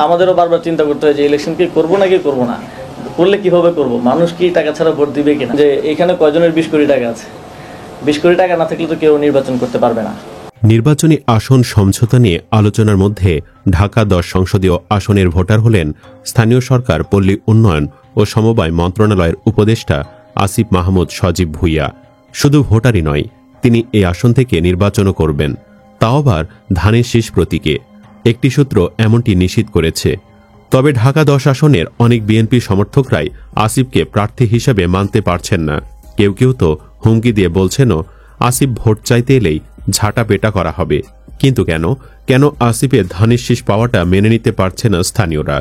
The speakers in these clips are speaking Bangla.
আমাদেরও বারবার চিন্তা করতে হয় যে ইলেকশন কি করবো নাকি করবো না, করলে কিভাবে করব, মানুষ কি টাকা ছাড়া ভোট দিবে কিনা, যে এখানে কয়জনের 20 কোটি টাকা আছে, 20 কোটি টাকা না থাকলে তো কেউ নির্বাচন করতে পারবে না। নির্বাচনী আসন সমঝোতা নিয়ে আলোচনার মধ্যে ঢাকা 10 সংসদীয় আসনের ভোটার হলেন স্থানীয় সরকার, পল্লী উন্নয়ন ও সমবায় মন্ত্রণালয়ের উপদেষ্টা আসিফ মাহমুদ সজীব ভুঁইয়া। শুধু ভোটারই নয়, তিনি এই আসন থেকে নির্বাচনও করবেন, তাও আবার ধানের শীষ প্রতীকে। একটি সূত্র এমনটি নিশ্চিত করেছে। তবে ঢাকা 10 আসনের অনেক বিএনপি সমর্থকরাই আসিফকে প্রার্থী হিসেবে মানতে পারছেন না। কেউ কেউ তো হুমকি দিয়ে বলছেনও, আসিফ ভোট চাইতে এলেই ঝাঁটা পেটা করা হবে। কিন্তু কেন আসিফের ধানের শীষ পাওয়াটা মেনে নিতে পারছে না স্থানীয়রা?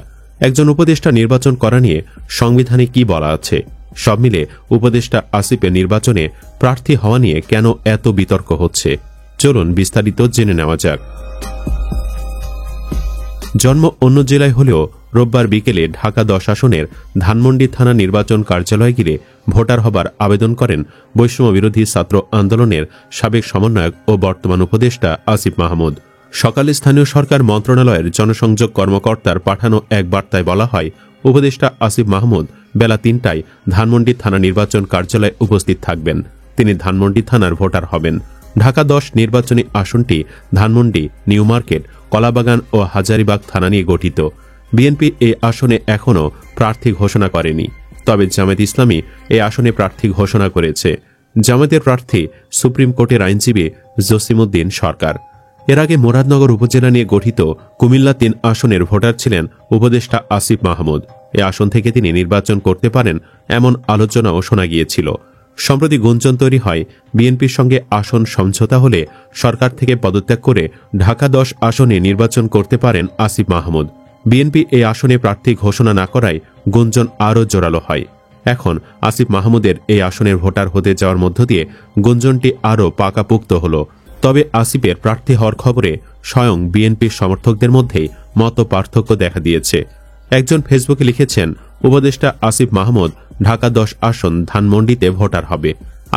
একজন উপদেষ্টা নির্বাচন করা নিয়ে সংবিধানে কি বলা আছে? সব মিলে উপদেষ্টা আসিফের নির্বাচনে প্রার্থী হওয়া নিয়ে কেন এত বিতর্ক হচ্ছে, চলুন বিস্তারিত জেনে নেওয়া যাক। জন্ম অন্য জেলায় হলেও রোববার বিকেলে ঢাকা 10 আসনের ধানমন্ডি থানা নির্বাচন কার্যালয় ঘিরে ভোটার হবার আবেদন করেন বৈষম্য বিরোধী ছাত্র আন্দোলনের সাবেক সমন্বয়ক ও বর্তমান উপদেষ্টা আসিফ মাহমুদ। সকালে স্থানীয় সরকার মন্ত্রণালয়ের জনসংযোগ কর্মকর্তার পাঠানো এক বার্তায় বলা হয়, উপদেষ্টা আসিফ মাহমুদ বেলা 3টায় ধানমন্ডি থানা নির্বাচন কার্যালয়ে উপস্থিত থাকবেন। তিনি ধানমন্ডি থানার ভোটার হবেন। ঢাকা 10 নির্বাচনী আসনটি ধানমন্ডি, নিউ মার্কেট, কলাবাগান ও হাজারীবাগ থানা নিয়ে গঠিত। বিএনপি এই আসনে এখনও প্রার্থী ঘোষণা করেনি, তবে জামায়াত ইসলামী এই আসনে প্রার্থী ঘোষণা করেছে। জামায়াতের প্রার্থী সুপ্রিম কোর্টের আইনজীবী জসিমউদ্দিন সরকার। এর আগে মুরাদনগর উপজেলা নিয়ে গঠিত কুমিল্লা 3 আসনের ভোটার ছিলেন উপদেষ্টা আসিফ মাহমুদ। এ আসন থেকে তিনি নির্বাচন করতে পারেন এমন আলোচনাও শোনা গিয়েছিল। সম্প্রতি গুঞ্জন তৈরি হয়, বিএনপির সঙ্গে আসন সমঝোতা হলে সরকার থেকে পদত্যাগ করে ঢাকা 10 আসনে নির্বাচন করতে পারেন আসিফ মাহমুদ। বিএনপি এই আসনে প্রার্থী ঘোষণা না করায় গুঞ্জন আরও জোরালো হয়। এখন আসিফ মাহমুদের এই আসনের ভোটার হতে যাওয়ার মধ্য দিয়ে গুঞ্জনটি আরও পাকাপোক্ত হল। তবে আসিফের প্রার্থী হওয়ার খবরে স্বয়ং বিএনপির সমর্থকদের মধ্যেই মত পার্থক্য দেখা দিয়েছে। একজন ফেসবুকে লিখেছেন, উপদেষ্টা আসিফ মাহমুদ ঢাকা 10 আসন ধানমন্ডিতে ভোটার হবে।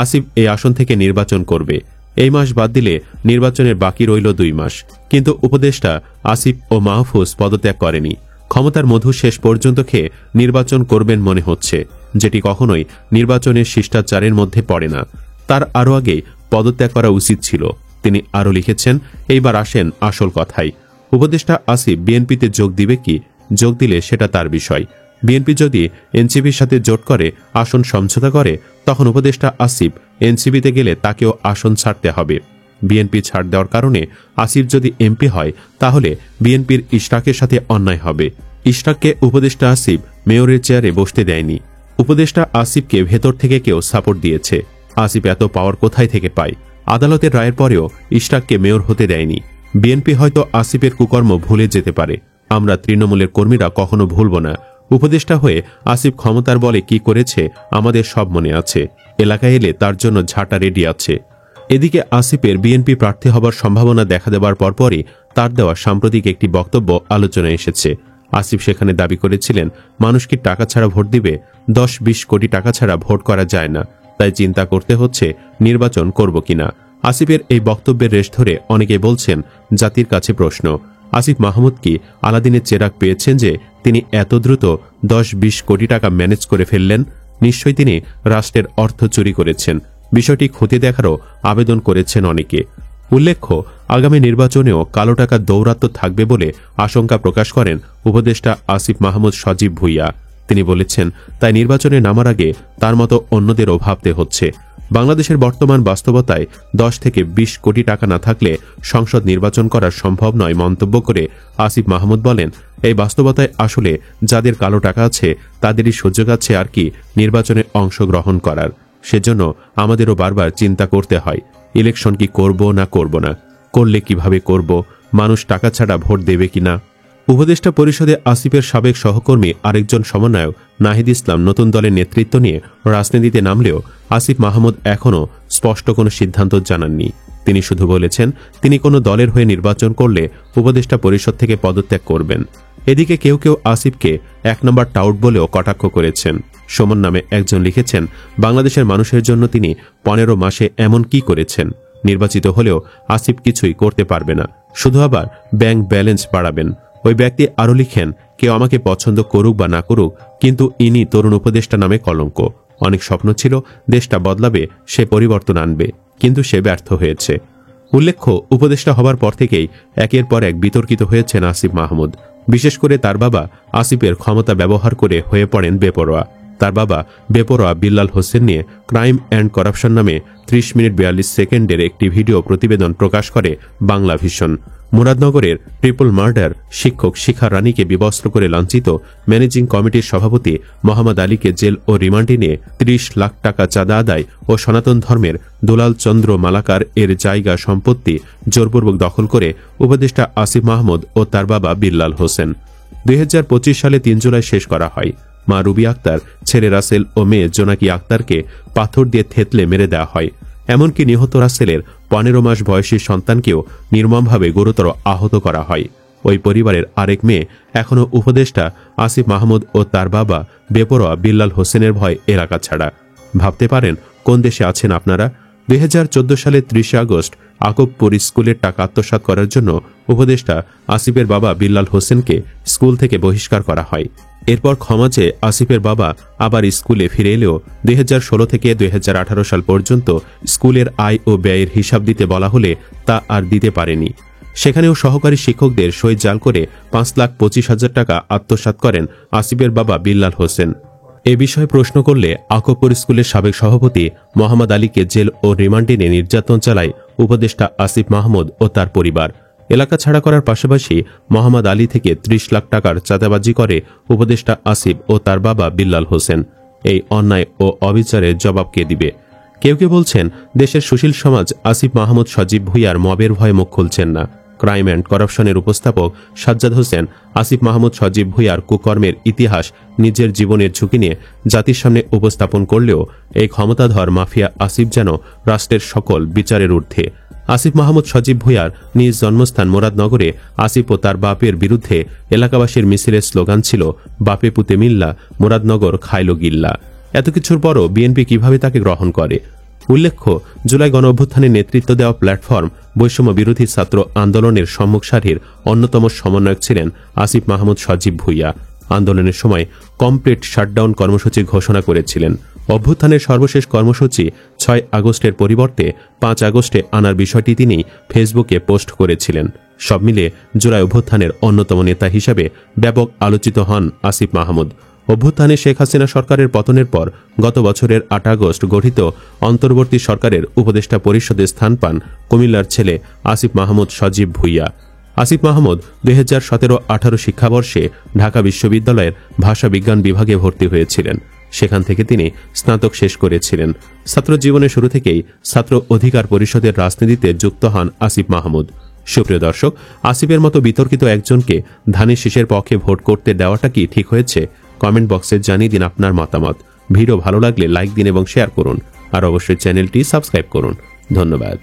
আসিফ এই আসন থেকে নির্বাচন করবে। এই মাস বাদ দিলে নির্বাচনের বাকি রইল 2 মাস। কিন্তু উপদেষ্টা আসিফ ও মাহফুজ পদত্যাগ করেনি। ক্ষমতার মধু শেষ পর্যন্ত খেয়ে নির্বাচন করবেন মনে হচ্ছে, যেটি কখনোই নির্বাচনের শিষ্টাচারের মধ্যে পড়ে না। তার আরও আগে পদত্যাগ করা উচিত ছিল। তিনি আরও লিখেছেন, এইবার আসেন আসল কথাই। উপদেষ্টা আসিফ বিএনপিতে যোগ দিবে কি? যোগ দিলে সেটা তার বিষয়। বিএনপি যদি এনসিপির সাথে জোট করে আসন সমঝোতা করে, তখন উপদেষ্টা আসিফ এনসিপিতে গেলে তাকেও আসন ছাড়তে হবে। বিএনপি ছাড় দেওয়ার কারণে আসিফ যদি এমপি হয়, তাহলে বিএনপির ইশরাকের সাথে অন্যায় হবে। ইশরাককে উপদেষ্টা আসিফ মেয়রের চেয়ারে বসতে দেয়নি। উপদেষ্টা আসিফকে ভেতর থেকে কেউ সাপোর্ট দিয়েছে। আসিফ এত পাওয়ার কোথায় থেকে পায়? আদালতের রায়ের পরেও ইশরাককে মেয়র হতে দেয়নি। বিএনপি হয়তো আসিফের কুকর্ম ভুলে যেতে পারে। আমরা তৃণমূলের কর্মীরা কখনো ভুলব না। উপদেষ্টা হয়ে আসিফ ক্ষমতার বলে কি করেছে আমাদের সব মনে আছে। এলাকায় এলে তার জন্য ঝাঁটা রেডি আছে। এদিকে আসিফের বিএনপি প্রার্থী হবার সম্ভাবনা দেখা দেওয়ার পরপরই তার দেওয়া সাম্প্রতিক একটি বক্তব্য আলোচনায় এসেছে। আসিফ সেখানে দাবি করেছিলেন, মানুষ কি টাকা ছাড়া ভোট দিবে? 10-20 কোটি টাকা ছাড়া ভোট করা যায় না, তাই চিন্তা করতে হচ্ছে নির্বাচন করব কিনা। আসিফের এই বক্তব্যের রেশ ধরে অনেকে বলছেন, জাতির কাছে প্রশ্ন, আসিফ মাহমুদ কি আলাদিনের চেরাগ পেয়েছেন যে তিনি এত দ্রুত 10-20 কোটি টাকা ম্যানেজ করে ফেললেন? নিশ্চয়ই তিনি রাষ্ট্রের অর্থ চুরি করেছেন। বিষয়টি খতিয়ে দেখারও আবেদন করেছেন অনেকে। উল্লেখ্য, আগামী নির্বাচনেও কালো টাকা দৌরাত্ম্য থাকবে বলে আশঙ্কা প্রকাশ করেন উপদেষ্টা আসিফ মাহমুদ সজীব ভুঁইয়া। তিনি বলেছেন, তাই নির্বাচনে নামার আগে তার মতো অন্যদেরও ভাবতে হচ্ছে। বাংলাদেশের বর্তমান বাস্তবতায় 10 থেকে 20 কোটি টাকা না থাকলে সংসদ নির্বাচন করা সম্ভব নয় মন্তব্য করে আসিফ মাহমুদ বলেন, এই বাস্তবতায় আসলে যাদের কালো টাকা আছে তাদেরই সুযোগ আছে আর কি নির্বাচনে অংশগ্রহণ করার। সেজন্য আমাদেরও বারবার চিন্তা করতে হয়, ইলেকশন কি করব না করব না, করলে কিভাবে করব, মানুষ টাকা ছাড়া ভোট দেবে কিনা। উপদেষ্টা পরিষদে আসিফের সাবেক সহকর্মী আরেকজন সমন্বয়ক নাহিদ ইসলাম নতুন দলের নেতৃত্ব নিয়ে রাজনীতিতে নামলেও আসিফ মাহমুদ এখনও স্পষ্ট কোনো সিদ্ধান্ত জানাননি। তিনি শুধু বলেছেন, তিনি কোনো দলের হয়ে নির্বাচন করলে উপদেষ্টা পরিষদ থেকে পদত্যাগ করবেন। এদিকে কেউ কেউ আসিফকে 1 নম্বর টাউট বলেও কটাক্ষ করেছেন। সুমন নামে একজন লিখেছেন, বাংলাদেশের মানুষের জন্য তিনি 15 মাসে এমন কি করেছেন? নির্বাচিত হলেও আসিফ কিছুই করতে পারবে না, শুধু আবার ব্যাংক ব্যালেন্স বাড়াবেন। ওই ব্যক্তি আরও লিখেন, কেউ আমাকে পছন্দ করুক বা না করুক, কিন্তু ইনি তরুণ উপদেষ্টা নামে কলঙ্ক। অনেক স্বপ্ন ছিল দেশটা বদলাবে, সে পরিবর্তন আনবে, কিন্তু সে ব্যর্থ হয়েছে। উল্লেখ্য, উপদেষ্টা হবার পর থেকেই একের পর এক বিতর্কিত হয়েছেন আসিফ মাহমুদ। বিশেষ করে তার বাবা আসিফের ক্ষমতা ব্যবহার করে হয়ে পড়েন বেপরোয়া। তার বাবা বেপরোয়া বিল্লাল হোসেন নিয়ে ক্রাইম অ্যান্ড করাপশন নামে 30 মিনিট 42 সেকেন্ডের একটি ভিডিও প্রতিবেদন প্রকাশ করে বাংলা ভিশন। মুরাদনগরের ট্রিপল মার্ডার শিক্ষক শিখা রানীকে বিবস্ত্র করে লাঞ্ছিত ম্যানেজিং কমিটির সভাপতি মোহাম্মদ আলীকে জেল ও রিমান্ডে নিয়ে 30 লাখ টাকা চাঁদা আদায় ও সনাতন ধর্মের দুলাল চন্দ্র মালাকার এর জায়গা সম্পত্তি জোরপূর্বক দখল করে উপদেষ্টা আসিফ মাহমুদ ও তার বাবা বিল্লাল হোসেন। 2025 সালে 3 জুলাই শেষ করা হয়। মা রুবি আক্তার, ছেলে রাসেল ও মেয়ে জোনাকি আক্তারকে পাথর দিয়ে থেতলে মেরে দেওয়া হয়। এমনকি নিহত রাসেলের 15 মাস বয়সী সন্তানকেও নির্মমভাবে গুরুতর আহত করা হয়। ওই পরিবারের আরেক মেয়ে এখনও উপদেষ্টা আসিফ মাহমুদ ও তার বাবা বেপরোয়া বিল্লাল হোসেনের ভয় এলাকা ছাড়া। ভাবতে পারেন কোন দেশে আছেন আপনারা? 2014 সালে 30 আগস্ট আকবপুর স্কুলের টাকা আত্মসাৎ করার জন্য উপদেষ্টা আসিফের বাবা বিল্লাল হোসেনকে স্কুল থেকে বহিষ্কার করা হয়। এরপর ক্ষমা চেয়ে আসিফের বাবা আবার স্কুলে ফিরে এলেও 2016 থেকে 2018 সাল পর্যন্ত স্কুলের আয় ও ব্যয়ের হিসাব দিতে বলা হলে তা আর দিতে পারেনি। সেখানেও সহকারী শিক্ষকদের সই জাল করে 5,25,000 টাকা আত্মসাৎ করেন আসিফের বাবা বিল্লাল হোসেন। এ বিষয়ে প্রশ্ন করলে আকবপুর স্কুলের সাবেক সভাপতি মোহাম্মদ আলীকে জেল ও রিমান্ডে নিয়ে নির্যাতন চালায় উপদেষ্টা আসিফ মাহমুদ ও তার পরিবার। এলাকা ছাড়া করার পাশাপাশি মোহাম্মদ আলী থেকে 30 লাখ টাকার চাঁদাবাজি করে উপদেষ্টা আসিফ ও তার বাবা বিল্লাল হোসেন। এই অন্যায় ও অবিচারের জবাব কে দিবে? কেউ কেউ বলছেন, দেশের সুশীল সমাজ আসিফ মাহমুদ সজীব ভুইয়ার মবের ভয়ে মুখ খুলছেন না। ক্রাইম অ্যান্ড করাপশনের উপস্থাপক সাজ্জাদ হোসেন আসিফ মাহমুদ সজীব ভুইয়ার কুকর্মের ইতিহাস নিজের জীবনের ঝুঁকি নিয়ে জাতির সামনে উপস্থাপন করলেও এই ক্ষমতাধর মাফিয়া আসিফ যেন রাষ্ট্রের সকল বিচারের ঊর্ধ্বে। আসিফ মাহমুদ সজীব ভুইয়ার নিজ জন্মস্থান মুরাদনগরে আসিফ ও তার বাপের বিরুদ্ধে এলাকাবাসীর মিছিলের স্লোগান ছিল, বাপে পুতে মিল্লা, মুরাদনগর খাইলো গিল্লা। এত কিছুর পরও বিএনপি কিভাবে তাকে গ্রহণ করে? উল্লেখ্য, জুলাই গণ অভ্যুত্থানে নেতৃত্ব দেওয়া প্ল্যাটফর্ম বৈষম্য বিরোধী ছাত্র আন্দোলনের সম্মুখ সারির অন্যতম সমন্বয়ক ছিলেন আসিফ মাহমুদ সজীব ভুইয়া। আন্দোলনের সময় কমপ্লিট শাটডাউন কর্মসূচি ঘোষণা করেছিলেন। অভ্যুত্থানের সর্বশেষ কর্মসূচি 6 আগস্টের পরিবর্তে 5 আগস্টে আনার বিষয়টি তিনি ফেসবুকে পোস্ট করেছিলেন। সব মিলে জুলাই অভ্যুত্থানের অন্যতম নেতা হিসেবে ব্যাপক আলোচিত হন আসিফ মাহমুদ। অভ্যুত্থানে শেখ হাসিনা সরকারের পতনের পর গত বছরের 8 আগস্ট গঠিত অন্তর্বর্তী সরকারের উপদেষ্টা পরিষদে স্থান পান কুমিল্লার ছেলে আসিফ মাহমুদ সজীব ভুইয়া। আসিফ মাহমুদ 2017-18 শিক্ষাবর্ষে ঢাকা বিশ্ববিদ্যালয়ের ভাষা বিজ্ঞান বিভাগে ভর্তি হয়েছিলেন। সেখান থেকে তিনি স্নাতক শেষ করেছিলেন। ছাত্র জীবনের শুরু থেকেই ছাত্র অধিকার পরিষদের রাজনীতিতে যুক্ত হন আসিফ মাহমুদ। সুপ্রিয় দর্শক, আসিফের মতো বিতর্কিত একজনকে ধানের শীষের পক্ষে ভোট করতে দেওয়াটা কি ঠিক হয়েছে? কমেন্ট বক্সে জানিয়ে দিন আপনার মতামত। ভিডিও ভালো লাগলে লাইক দিন এবং শেয়ার করুন, আর অবশ্যই চ্যানেলটি সাবস্ক্রাইব করুন। ধন্যবাদ।